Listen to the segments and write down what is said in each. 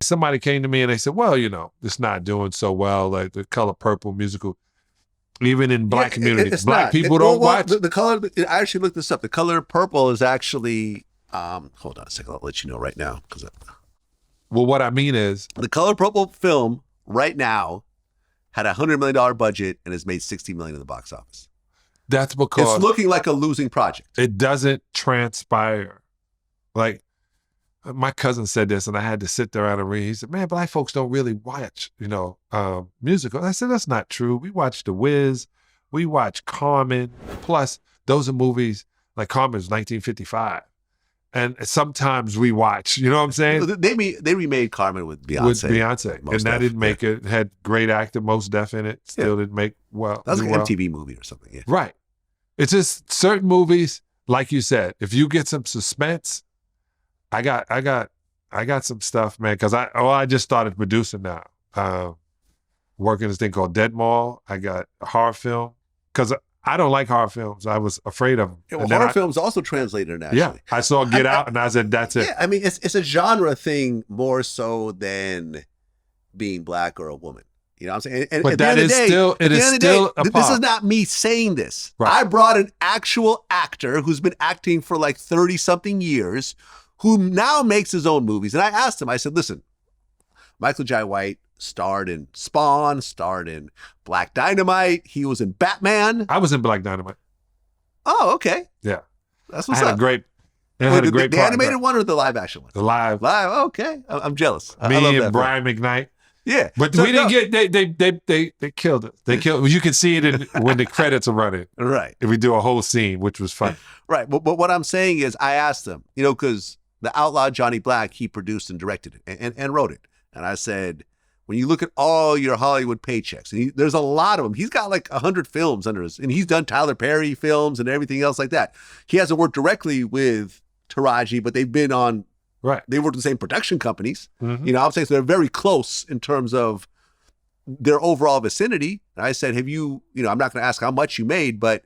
somebody came to me and they said, well, it's not doing so well, like the Color Purple musical. Even in black communities, black people don't watch. The color, I actually looked this up. The Color Purple is actually, hold on a second, I'll let you know right now. Well, what I mean is, the Color Purple film right now had a $100 million budget and has made $60 million in the box office. That's because it's looking like a losing project. It doesn't transpire. Like, my cousin said this, and I had to sit there and read. He said, man, black folks don't really watch, musicals. I said, that's not true. We watch The Wiz. We watch Carmen. Plus, those are movies, like Carmen's 1955. And sometimes we watch, you know what I'm saying? They remade Carmen with Beyonce. And that didn't make it. Had great actor, Mos Def in it. Still didn't make well. That was like an MTV movie or something. Yeah. Right. It's just certain movies, like you said, if you get some suspense, I got some stuff, man, because I just started producing now. Working this thing called Dead Mall. I got a horror film, because I don't like horror films. I was afraid of them. Yeah, well, horror films also translate internationally. Yeah, I saw Get Out, and I said, that's it. Yeah, I mean, it's a genre thing more so than being black or a woman. You know what I'm saying? And but that is still a part. This is not me saying this. Right. I brought an actual actor who's been acting for like 30-something years, who now makes his own movies. And I asked him, I said, listen, Michael Jai White starred in Spawn, starred in Black Dynamite. He was in Batman. I was in Black Dynamite. Oh, okay. Yeah. That's what's I had up. a great The animated one or the live action one? The live. Okay. I'm jealous. Me I love and that Brian McKnight. Yeah. But we didn't get, they killed it. They killed, you can see it when the credits are running. Right. If we do a whole scene, which was fun. Right. But what I'm saying is, I asked him, because the Outlaw Johnny Black, he produced and directed it and wrote it. And I said, when you look at all your Hollywood paychecks, and there's a lot of them. He's got like 100 films under his, and he's done Tyler Perry films and everything else like that. He hasn't worked directly with Taraji, but they've been on, right. They worked with the same production companies. Mm-hmm. You know what I'm saying? So they're very close in terms of their overall vicinity. And I said, have you, I'm not going to ask how much you made, but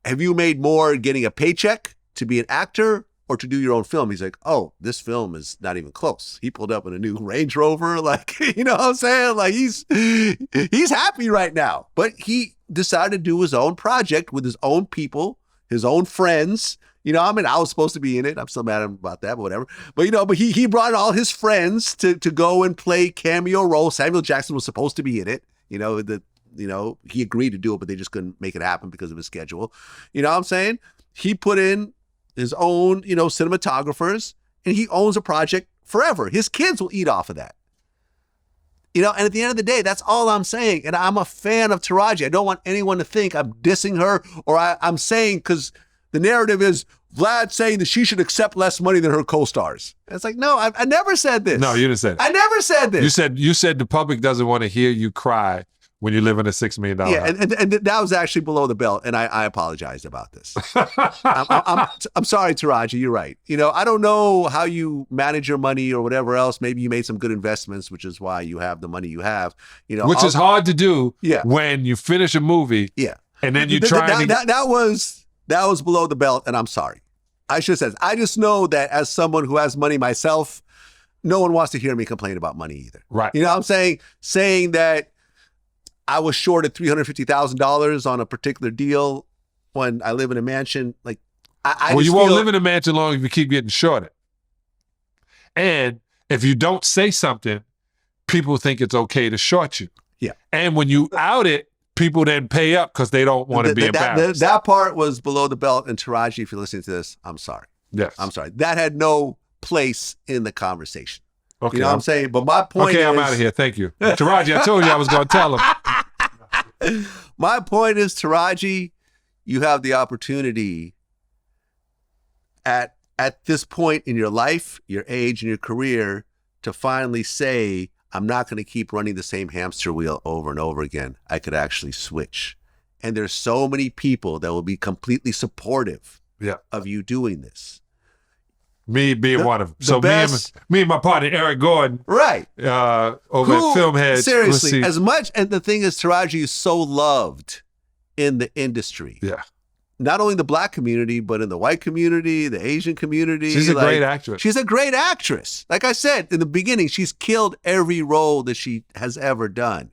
have you made more getting a paycheck to be an actor or to do your own film? He's like, oh, this film is not even close. He pulled up in a new Range Rover. Like, you know what I'm saying? Like, he's happy right now. But he decided to do his own project with his own people, his own friends. I was supposed to be in it. I'm still mad at him about that, but whatever. But he brought all his friends to go and play cameo roles. Samuel Jackson was supposed to be in it. He agreed to do it, but they just couldn't make it happen because of his schedule. You know what I'm saying? He put in his own, cinematographers, and he owns a project forever. His kids will eat off of that. And at the end of the day, that's all I'm saying. And I'm a fan of Taraji. I don't want anyone to think I'm dissing her, or I'm saying, because the narrative is Vlad saying that she should accept less money than her co-stars. And it's like, no, I never said this. No, you didn't say that. I never said this. You said the public doesn't want to hear you cry when you live in a $6 million house. Yeah, and that was actually below the belt, and I apologized about this. I'm sorry, Taraji, you're right. I don't know how you manage your money or whatever else. Maybe you made some good investments, which is why you have the money you have. Which is hard to do. Yeah. When you finish a movie. Yeah. And then you try that was below the belt, and I'm sorry. I should have said, I just know that as someone who has money myself, no one wants to hear me complain about money either. Right. You know what I'm saying? Saying that I was short at $350,000 on a particular deal when I live in a mansion. Like, you won't live in a mansion long if you keep getting shorted. And if you don't say something, people think it's okay to short you. Yeah. And when you out it, people then pay up because they don't want to be embarrassed. That part was below the belt. And Taraji, if you're listening to this, I'm sorry. Yes. I'm sorry. That had no place in the conversation. Okay. You know what I'm saying? But my point is... Okay, I'm out of here. Thank you. Taraji, I told you I was going to tell him. My point is, Taraji, you have the opportunity at this point in your life, your age, and your career to finally say, I'm not going to keep running the same hamster wheel over and over again. I could actually switch. And there's so many people that will be completely supportive of you doing this. Me being one of them. So me and my partner, Eric Gordon. Right. Over at Filmhead. Seriously, as much, and the thing is, Taraji is so loved in the industry. Yeah. not only the black community, but in the white community, the Asian community. She's a great actress. She's a great actress. Like I said in the beginning, she's killed every role that she has ever done.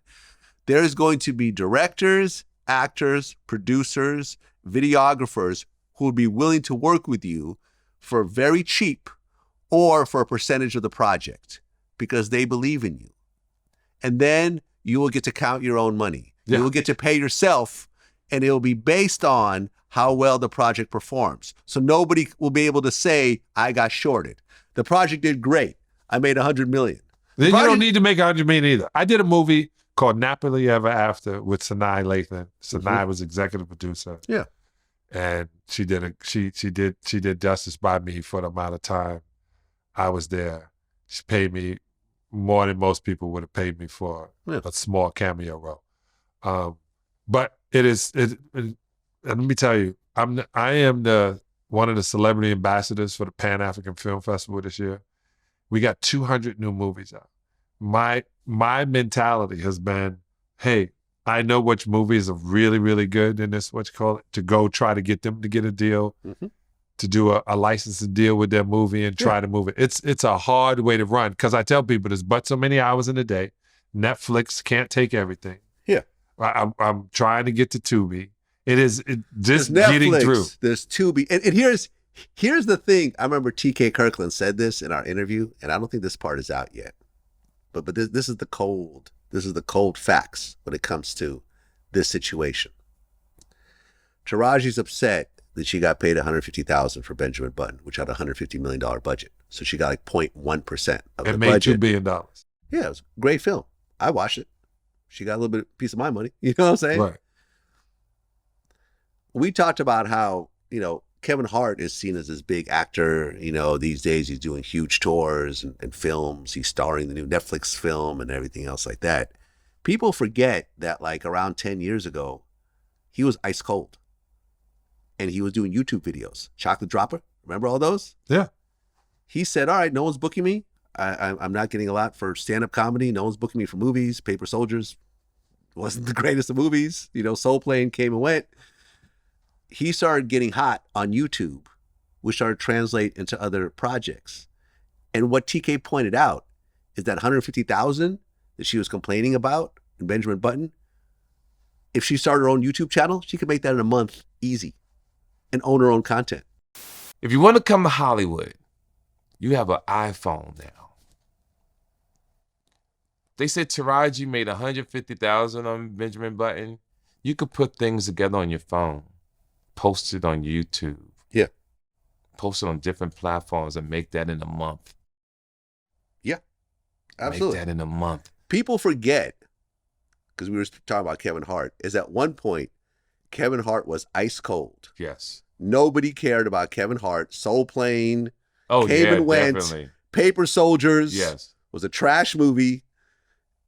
There's going to be directors, actors, producers, videographers who will be willing to work with you for very cheap or for a percentage of the project because they believe in you. And then you will get to count your own money. Yeah. You will get to pay yourself, and it will be based on how well the project performs. So nobody will be able to say, I got shorted. The project did great. I made $100 million. Then you don't need to make $100 million either. I did a movie called Nappily Ever After with Sanaa Lathan. Sanaa was executive producer. Yeah. And she did justice by me for the amount of time I was there. She paid me more than most people would have paid me for a small cameo role. But and let me tell you, I am one of the celebrity ambassadors for the Pan-African Film Festival this year. We got 200 new movies out. My mentality has been, hey, I know which movies are really, really good in this, to go try to get them to get a deal, to do a licensing deal with their movie and try to move it. It's a hard way to run because I tell people there's but so many hours in a day. Netflix can't take everything. Yeah. I'm trying to get to Tubi. Just there's getting Netflix, through. There's Tubi. And here's the thing. I remember T.K. Kirkland said this in our interview, and I don't think this part is out yet. But this is the cold facts when it comes to this situation. Taraji's upset that she got paid $150,000 for Benjamin Button, which had a $150 million budget. So she got like 0.1% of the budget. It made $2 billion. Yeah, it was a great film. I watched it. She got a little bit piece of my money. You know what I'm saying? Right. We talked about how, Kevin Hart is seen as this big actor. These days he's doing huge tours and films. He's starring the new Netflix film and everything else like that. People forget that like around 10 years ago, he was ice cold. And he was doing YouTube videos. Chocolate Dropper. Remember all those? Yeah. He said, all right, no one's booking me. I'm not getting a lot for stand-up comedy. No one's booking me for movies. Paper Soldiers wasn't the greatest of movies. Soul Plane came and went. He started getting hot on YouTube, which started to translate into other projects. And what TK pointed out is that $150,000 that she was complaining about in Benjamin Button, if she started her own YouTube channel, she could make that in a month easy and own her own content. If you want to come to Hollywood, you have an iPhone now. They said Taraji made $150,000 on Benjamin Button. You could put things together on your phone, post it on YouTube. Yeah. Post it on different platforms and make that in a month. Yeah, absolutely. Make that in a month. People forget, because we were talking about Kevin Hart, is at one point, Kevin Hart was ice cold. Yes. Nobody cared about Kevin Hart. Soul Plane, came and went. Definitely. Paper Soldiers was a trash movie.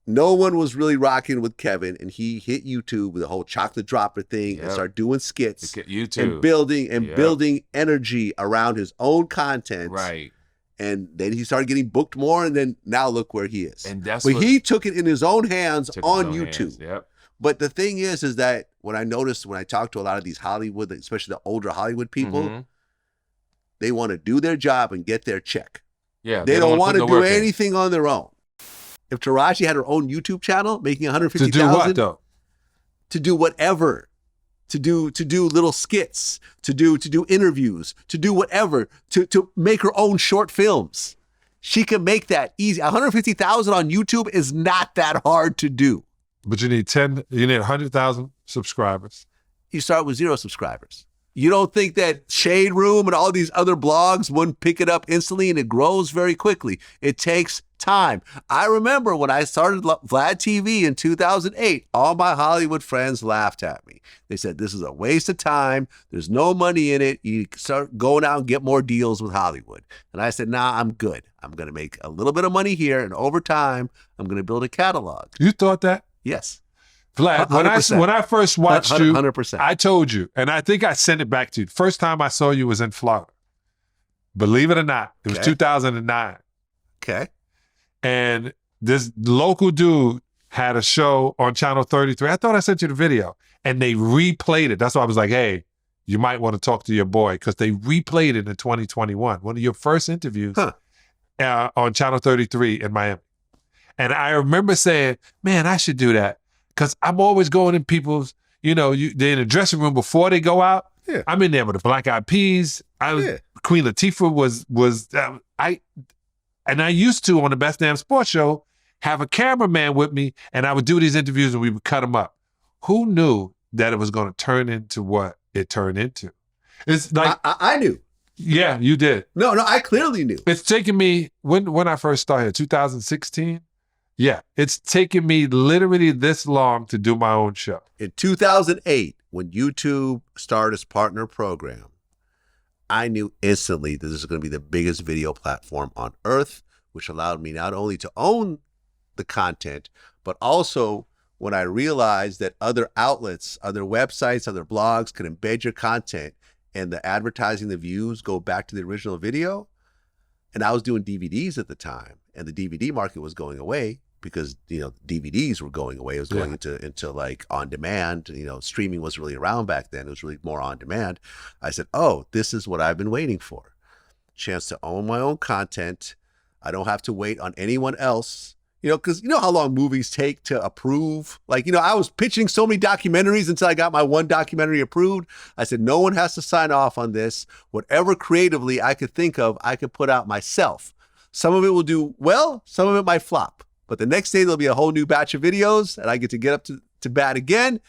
No one was really rocking with Kevin, and he hit YouTube with the whole chocolate dropper thing and started doing skits and building energy around his own content. Right. And then he started getting booked more, and then now look where he is. And that's he took it in his own hands on YouTube. Yep. But the thing is that when I talk to a lot of these Hollywood, especially the older Hollywood people, they want to do their job and get their check. Yeah. They don't want to do anything on their own. If Taraji had her own YouTube channel making $150,000 to do what though? To do whatever, to do little skits, to do interviews, to do whatever, to make her own short films, she can make that easy. $150,000 on YouTube is not that hard to do. But you need 100,000 subscribers. You start with 0 subscribers. You don't think that Shade Room and all these other blogs wouldn't pick it up instantly, and it grows very quickly. It takes time. I remember when I started Vlad TV in 2008, all my Hollywood friends laughed at me. They said, this is a waste of time. There's no money in it. You start going out and get more deals with Hollywood. And I said, nah, I'm good. I'm going to make a little bit of money here, and over time, I'm going to build a catalog. You thought that? Yes. Vlad, 100%. when I first watched you, 100%. I told you, and I think I sent it back to you. First time I saw you was in Florida. Believe it or not, it was 2009. Okay. And this local dude had a show on Channel 33. I thought I sent you the video, and they replayed it. That's why I was like, hey, you might want to talk to your boy because they replayed it in 2021, one of your first interviews on Channel 33 in Miami. And I remember saying, man, I should do that because I'm always going in people's, they're in the dressing room before they go out. Yeah. I'm in there with the Black Eyed Peas. Queen Latifah was I used to, on the Best Damn Sports Show, have a cameraman with me, and I would do these interviews and we would cut them up. Who knew that it was going to turn into what it turned into? It's like I knew. Yeah, you did. No, I clearly knew. It's taken me, when I first started, 2016, it's taken me literally this long to do my own show. In 2008, when YouTube started its partner program, I knew instantly that this is going to be the biggest video platform on earth, which allowed me not only to own the content, but also when I realized that other outlets, other websites, other blogs could embed your content and the advertising, the views go back to the original video. And I was doing DVDs at the time, and the DVD market was going away because, DVDs were going away. It was going into like on demand. Streaming wasn't really around back then. It was really more on demand. I said, oh, this is what I've been waiting for. Chance to own my own content. I don't have to wait on anyone else. Because how long movies take to approve? Like, I was pitching so many documentaries until I got my one documentary approved. I said, no one has to sign off on this. Whatever creatively I could think of, I could put out myself. Some of it will do well, some of it might flop. But the next day there'll be a whole new batch of videos and I get to get up to bat again.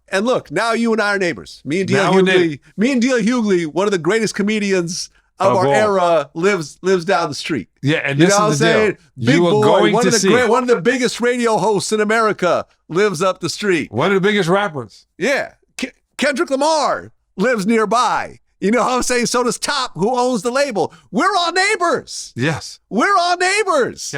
And look, now you and I are neighbors. Me and D.L. Hughley, one of the greatest comedians of our era, lives down the street. Yeah, and this is the deal. Big You are boy, going one to of the see one of the biggest radio hosts in America lives up the street. one of the biggest rappers. Yeah, Kendrick Lamar lives nearby. You know what I'm saying? So does Top, who owns the label. We're all neighbors. Yes. We're all neighbors.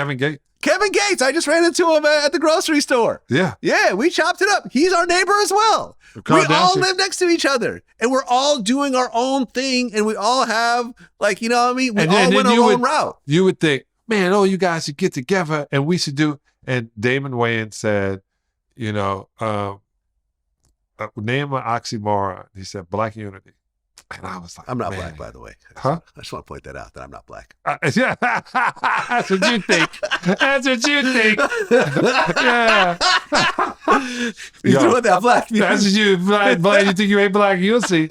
Kevin Gates, I just ran into him at the grocery store. Yeah, we chopped it up. He's our neighbor as well. We all live next to each other, and we're all doing our own thing, and we all have, we all went our own route. You would think, man, you guys should get together, and we should do, and Damon Wayans said, name an oxymoron. He said, Black unity. And I was like, I'm not man. black, by the way. Huh? I just want to point that out, that I'm not black. Yeah, that's what you think. That's what you think. Yeah. You threw in that black. That's what you, Vlad, you think you ain't black, you'll see.